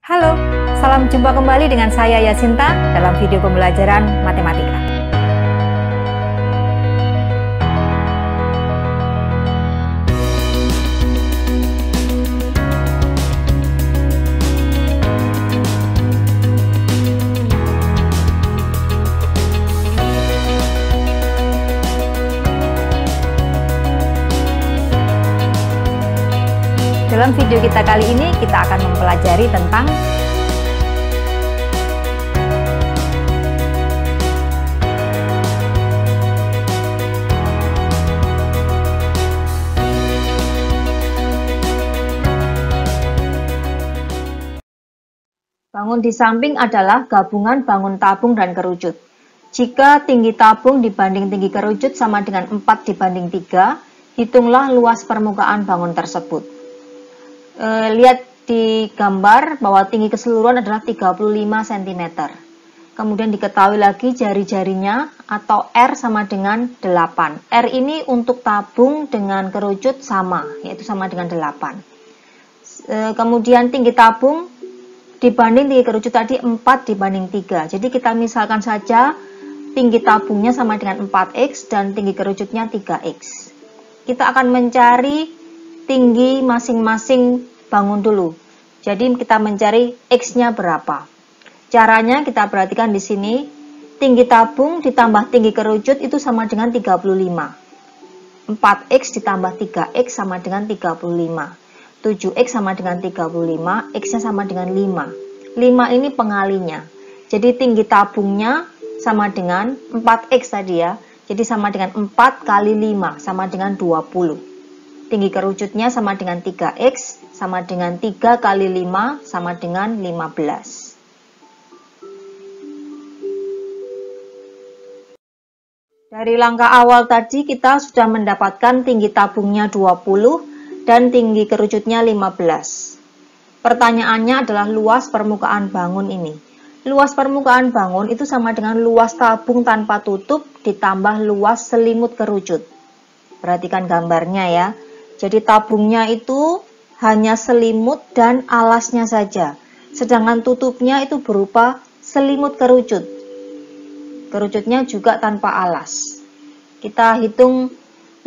Halo, salam jumpa kembali dengan saya Yasinta dalam video pembelajaran matematika. Dalam video kita kali ini, kita akan mempelajari tentang bangun di samping adalah gabungan bangun tabung dan kerucut. Jika tinggi tabung dibanding tinggi kerucut sama dengan 4 dibanding 3, hitunglah luas permukaan bangun tersebut. Lihat di gambar bahwa tinggi keseluruhan adalah 35 cm. Kemudian diketahui lagi jari-jarinya atau R sama dengan 8. R ini untuk tabung dengan kerucut sama, yaitu sama dengan 8. Kemudian tinggi tabung dibanding tinggi kerucut tadi 4 dibanding 3. Jadi kita misalkan saja tinggi tabungnya sama dengan 4x dan tinggi kerucutnya 3x. Kita akan mencari tinggi masing-masing bangun dulu. Jadi kita mencari x-nya berapa. Caranya kita perhatikan di sini, tinggi tabung ditambah tinggi kerucut itu sama dengan 35. 4x ditambah 3x sama dengan 35. 7x sama dengan 35, x-nya sama dengan 5. 5 ini pengalinya. Jadi tinggi tabungnya sama dengan 4x tadi ya. Jadi sama dengan 4 kali 5 sama dengan 20. Tinggi kerucutnya sama dengan 3x, sama dengan 3 kali 5, sama dengan 15. Dari langkah awal tadi kita sudah mendapatkan tinggi tabungnya 20 dan tinggi kerucutnya 15. Pertanyaannya adalah luas permukaan bangun ini. Luas permukaan bangun itu sama dengan luas tabung tanpa tutup ditambah luas selimut kerucut. Perhatikan gambarnya ya. Jadi tabungnya itu hanya selimut dan alasnya saja. Sedangkan tutupnya itu berupa selimut kerucut. Kerucutnya juga tanpa alas. Kita hitung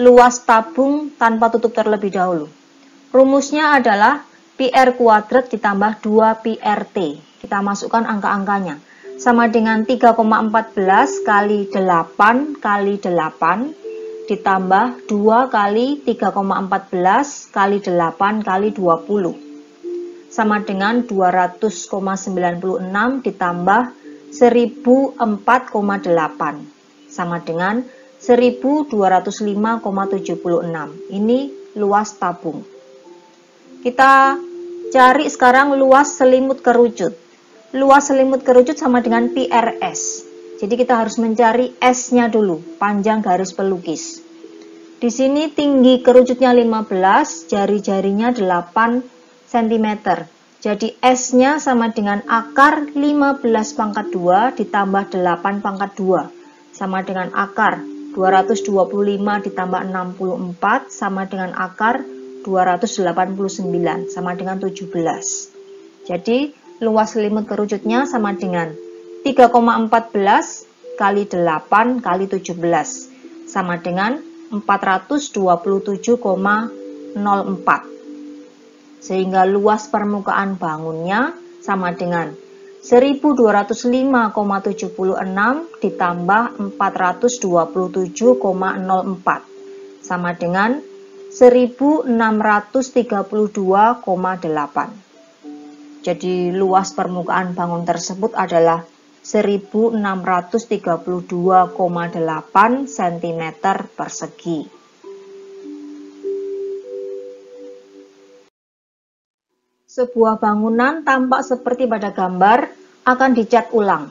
luas tabung tanpa tutup terlebih dahulu. Rumusnya adalah PR kuadrat ditambah 2PRT. Kita masukkan angka-angkanya. Sama dengan 3,14 kali 8 kali 8 ditambah 2 kali 3,14 kali 8 kali 20. Sama dengan 200,96 ditambah 1004,8. Sama dengan 1205,76. Ini luas tabung. Kita cari sekarang luas selimut kerucut. Luas selimut kerucut sama dengan PRS. Jadi kita harus mencari S-nya dulu, panjang garis pelukis. Di sini tinggi kerucutnya 15, jari-jarinya 8 cm. Jadi S-nya sama dengan akar 15 pangkat 2 ditambah 8 pangkat 2. Sama dengan akar 225 ditambah 64 sama dengan akar 289 sama dengan 17. Jadi luas selimut kerucutnya sama dengan 3,14 kali 8 kali 17 sama dengan 427,04. Sehingga luas permukaan bangunnya sama dengan 1205,76 ditambah 427,04 sama dengan 1632,8. Jadi luas permukaan bangun tersebut adalah 1632,8 cm persegi. Sebuah bangunan tampak seperti pada gambar akan dicat ulang.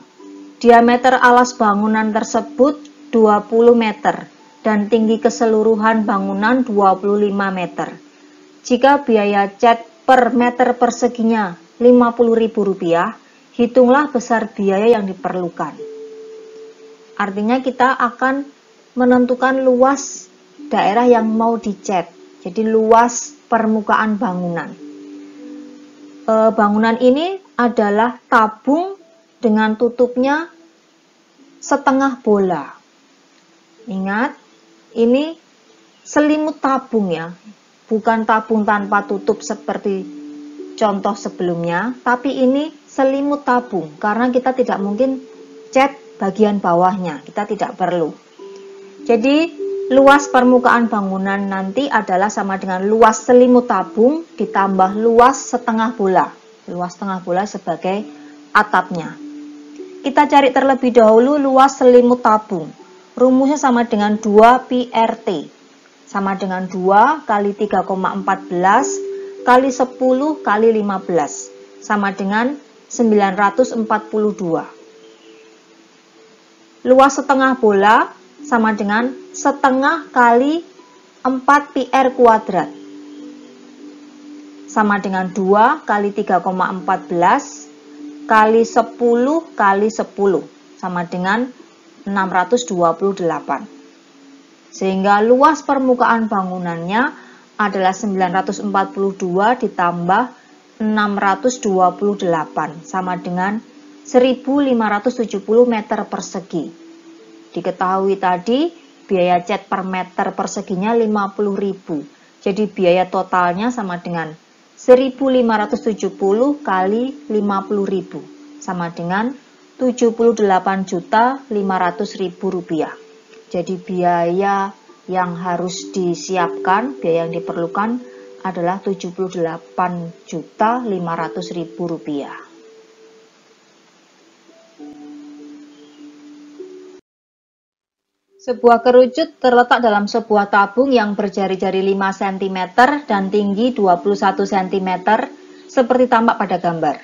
Diameter alas bangunan tersebut 20 meter dan tinggi keseluruhan bangunan 25 meter. Jika biaya cat per meter perseginya Rp50.000, hitunglah besar biaya yang diperlukan. Artinya kita akan menentukan luas daerah yang mau dicat. Jadi luas permukaan bangunan. Bangunan ini adalah tabung dengan tutupnya setengah bola. Ingat, ini selimut tabung ya, bukan tabung tanpa tutup seperti contoh sebelumnya, tapi ini selimut tabung karena kita tidak mungkin cat bagian bawahnya, kita tidak perlu. Jadi luas permukaan bangunan nanti adalah sama dengan luas selimut tabung ditambah luas setengah bola. Luas setengah bola sebagai atapnya. Kita cari terlebih dahulu luas selimut tabung. Rumusnya sama dengan 2 PRT. Sama dengan 2 kali 3,14 kali 10 kali 15. Sama dengan 942. Luas setengah bola sama dengan setengah kali 4 PR kuadrat. Sama dengan 2 kali 3,14 kali 10 kali 10 sama dengan 628. Sehingga luas permukaan bangunannya adalah 942 ditambah 628 sama dengan 1570 meter persegi. Diketahui tadi biaya cat per meter perseginya 50.000. Jadi biaya totalnya sama dengan 1570 kali 50.000 sama dengan 78.500.000 rupiah. Jadi biaya yang harus disiapkan, biaya yang diperlukan adalah 78.500.000 rupiah. Sebuah kerucut terletak dalam sebuah tabung yang berjari-jari 5 cm dan tinggi 21 cm seperti tampak pada gambar.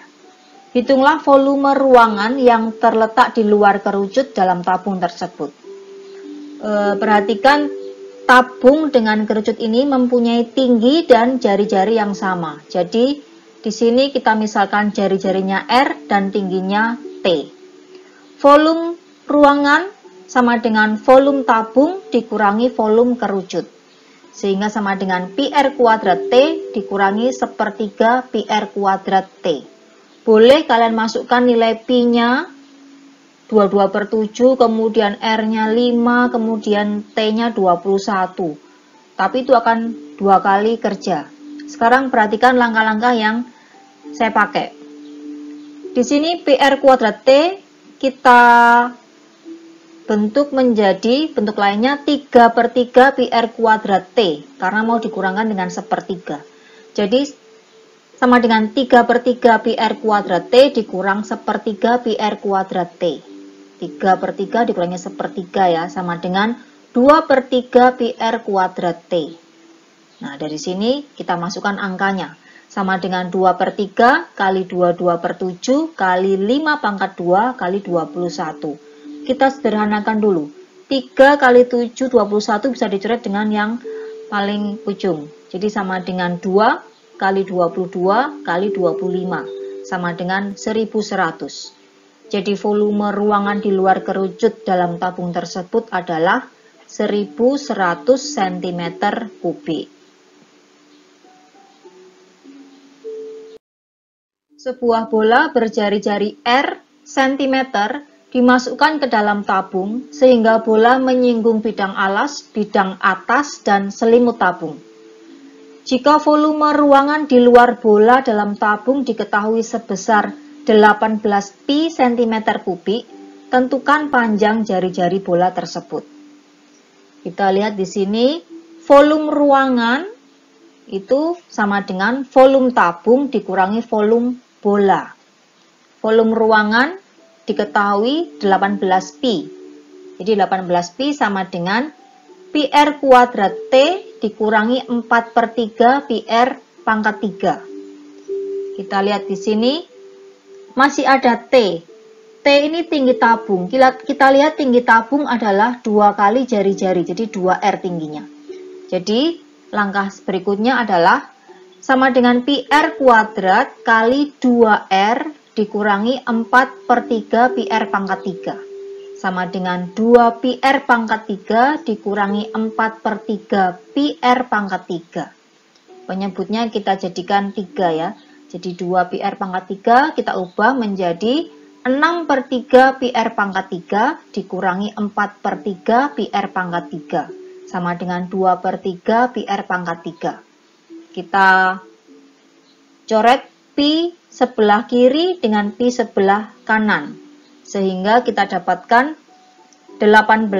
Hitunglah volume ruangan yang terletak di luar kerucut dalam tabung tersebut. Perhatikan tabung dengan kerucut ini mempunyai tinggi dan jari-jari yang sama. Jadi di sini kita misalkan jari-jarinya R dan tingginya T. Volume ruangan sama dengan volume tabung dikurangi volume kerucut. Sehingga sama dengan PR kuadrat T dikurangi sepertiga PR kuadrat T. Boleh kalian masukkan nilai Pi-nya 22/7, kemudian R-nya 5, kemudian T-nya 21. Tapi itu akan 2 kali kerja. Sekarang perhatikan langkah-langkah yang saya pakai. Di sini PR kuadrat T kita bentuk menjadi bentuk lainnya 3/3 PR kuadrat T karena mau dikurangkan dengan sepertiga. Jadi sama dengan 3/3 PR kuadrat T dikurang sepertiga PR kuadrat T. 3/3 dikurangi sepertiga ya, sama dengan 2/3 PR kuadrat T. Nah, dari sini kita masukkan angkanya. Sama dengan 2/3 kali 22/7 kali 5 pangkat 2 kali 21. Kita sederhanakan dulu. 3 kali 7, 21 bisa dicoret dengan yang paling ujung. Jadi sama dengan 2 kali 22 kali 25. Sama dengan 1100. Jadi volume ruangan di luar kerucut dalam tabung tersebut adalah 1100 cm3. Sebuah bola berjari-jari R cm dimasukkan ke dalam tabung sehingga bola menyinggung bidang alas, bidang atas, dan selimut tabung. Jika volume ruangan di luar bola dalam tabung diketahui sebesar 18 pi cm3, tentukan panjang jari-jari bola tersebut. Kita lihat di sini, volume ruangan itu sama dengan volume tabung dikurangi volume bola. Volume ruangan diketahui 18 pi. Jadi 18 pi sama dengan PR kuadrat T dikurangi 4/3 PR pangkat 3. Kita lihat di sini masih ada T. T ini tinggi tabung. Kita lihat tinggi tabung adalah 2 kali jari-jari, jadi 2R tingginya. Jadi langkah berikutnya adalah sama dengan PR kuadrat kali 2R dikurangi 4/3 PR pangkat 3. Sama dengan 2 PR pangkat 3 dikurangi 4/3 PR pangkat 3. Penyebutnya kita jadikan 3 ya. Jadi 2 pi R pangkat 3 kita ubah menjadi 6 per 3 pi R pangkat 3 dikurangi 4 per 3 pi R pangkat 3. Sama dengan 2 per 3 pi R pangkat 3. Kita coret pi sebelah kiri dengan pi sebelah kanan. Sehingga kita dapatkan 18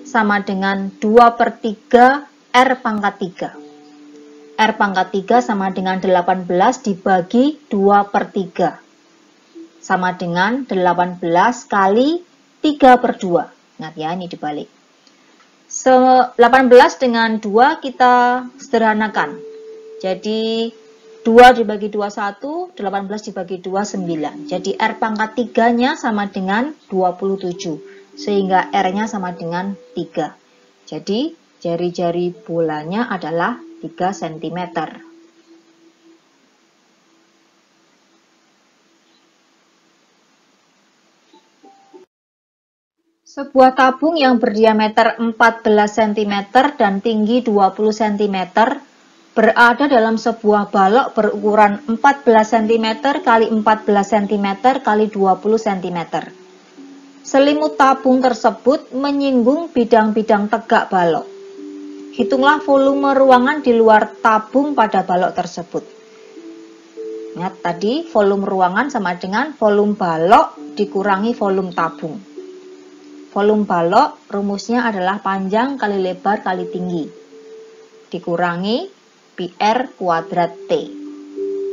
sama dengan 2 per 3 R pangkat 3. R pangkat 3 sama dengan 18 dibagi 2 per 3. Sama dengan 18 kali 3 per 2. Ingat ya, ini dibalik. 18 dengan 2 kita sederhanakan. Jadi 2 dibagi 2 1, 18 dibagi 2 9. Jadi R pangkat 3-nya sama dengan 27. Sehingga R-nya sama dengan 3. Jadi jari-jari bolanya adalah 3 cm. Sebuah tabung yang berdiameter 14 cm dan tinggi 20 cm berada dalam sebuah balok berukuran 14 cm x 14 cm x 20 cm. Selimut tabung tersebut menyinggung bidang-bidang tegak balok. Hitunglah volume ruangan di luar tabung pada balok tersebut. Ingat tadi volume ruangan sama dengan volume balok dikurangi volume tabung. Volume balok rumusnya adalah panjang kali lebar kali tinggi. Dikurangi pi R kuadrat T.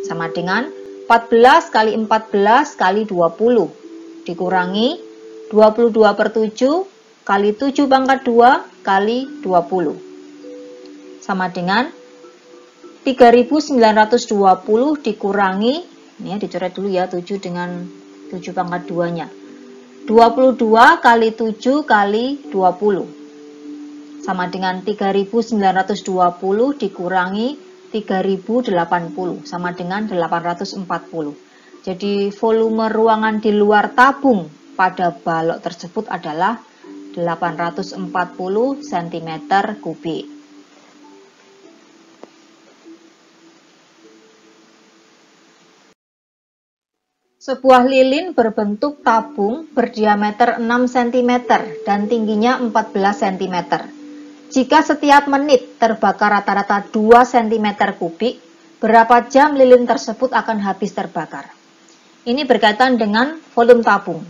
Sama dengan 14 kali 14 kali 20. Dikurangi 22 per 7 kali 7 pangkat 2 kali 20. Sama dengan 3920 dikurangi, ini ya dicoret dulu ya 7 dengan 7 pangkat 2-nya. 22 kali 7 kali 20 sama dengan 3920 dikurangi 3080 sama dengan 840. Jadi volume ruangan di luar tabung pada balok tersebut adalah 840 cm3. Sebuah lilin berbentuk tabung berdiameter 6 cm dan tingginya 14 cm. Jika setiap menit terbakar rata-rata 2 cm3, berapa jam lilin tersebut akan habis terbakar? Ini berkaitan dengan volume tabung.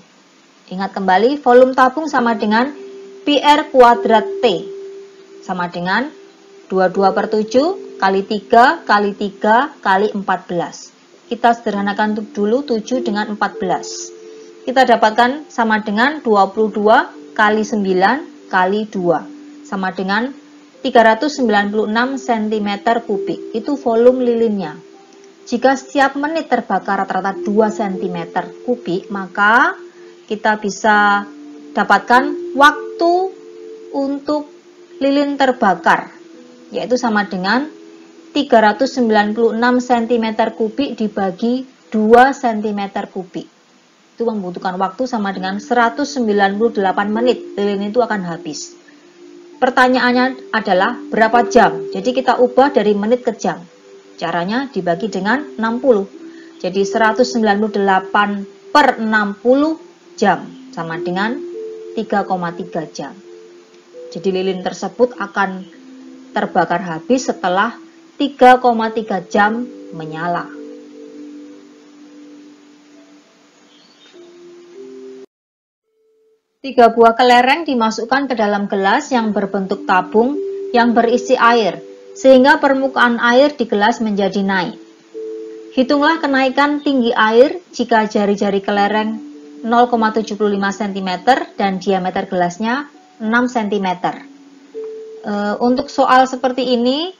Ingat kembali, volume tabung sama dengan pi R kuadrat T. Sama dengan 22 per 7 kali 3 kali 3 kali 14. Kita sederhanakan dulu 7 dengan 14. Kita dapatkan sama dengan 22 kali 9 kali 2. Sama dengan 396 cm3. Itu volume lilinnya. Jika setiap menit terbakar rata-rata 2 cm3, maka kita bisa dapatkan waktu untuk lilin terbakar. Yaitu sama dengan 396 cm3 dibagi 2 cm3. Itu membutuhkan waktu sama dengan 198 menit lilin itu akan habis. Pertanyaannya adalah berapa jam? Jadi kita ubah dari menit ke jam. Caranya dibagi dengan 60. Jadi 198 per 60 jam sama dengan 3,3 jam. Jadi lilin tersebut akan terbakar habis setelah 3,3 jam menyala. Tiga buah kelereng dimasukkan ke dalam gelas yang berbentuk tabung yang berisi air, sehingga permukaan air di gelas menjadi naik. Hitunglah kenaikan tinggi air jika jari-jari kelereng 0,75 cm dan diameter gelasnya 6 cm. Untuk soal seperti ini,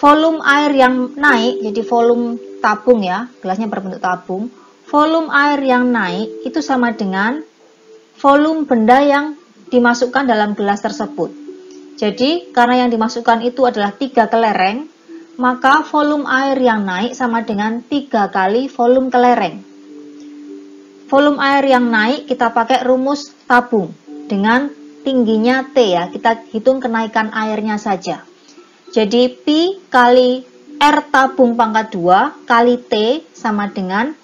volume air yang naik, jadi volume tabung ya, gelasnya berbentuk tabung, volume air yang naik itu sama dengan volume benda yang dimasukkan dalam gelas tersebut. Jadi, karena yang dimasukkan itu adalah 3 kelereng, maka volume air yang naik sama dengan 3 kali volume kelereng. Volume air yang naik kita pakai rumus tabung dengan tingginya T ya, kita hitung kenaikan airnya saja. Jadi Pi kali R tabung pangkat 2 kali T sama dengan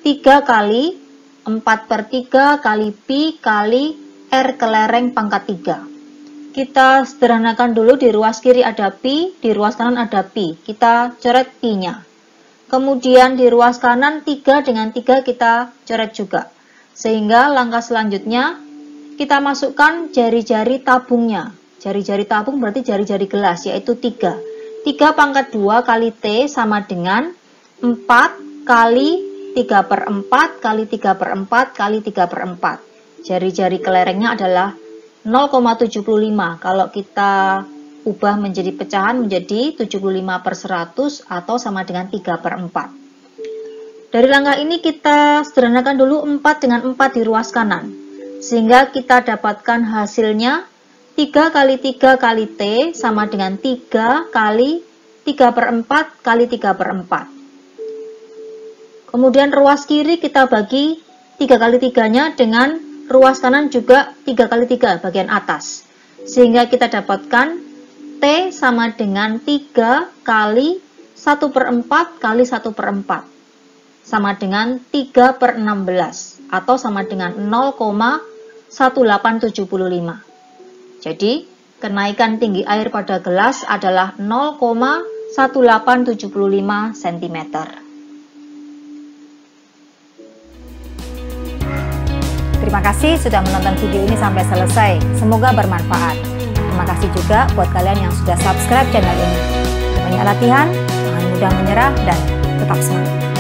3 kali 4/3 kali Pi kali R kelereng pangkat 3. Kita sederhanakan dulu, di ruas kiri ada Pi, di ruas kanan ada Pi. Kita coret Pi-nya. Kemudian di ruas kanan 3 dengan 3 kita coret juga. Sehingga langkah selanjutnya kita masukkan jari-jari tabungnya. Jari-jari tabung berarti jari-jari gelas, yaitu 3. 3 pangkat 2 kali T sama dengan 4 kali 3/4 kali 3/4 kali 3/4. Jari-jari kelerengnya adalah 0,75. Kalau kita ubah menjadi pecahan menjadi 75/100 atau sama dengan 3/4. Dari langkah ini kita sederhanakan dulu 4 dengan 4 di ruas kanan. Sehingga kita dapatkan hasilnya 3 kali 3 kali T sama dengan 3 kali 3/4 kali 3/4. Kemudian ruas kiri kita bagi 3 kali 3-nya dengan ruas kanan juga 3 kali 3 bagian atas. Sehingga kita dapatkan T sama dengan 3 kali 1/4 kali 1/4. Sama dengan 3/16 atau sama dengan 0,1875. Jadi, kenaikan tinggi air pada gelas adalah 0,1875 cm. Terima kasih sudah menonton video ini sampai selesai. Semoga bermanfaat. Terima kasih juga buat kalian yang sudah subscribe channel ini. Banyak latihan, jangan mudah menyerah, dan tetap semangat.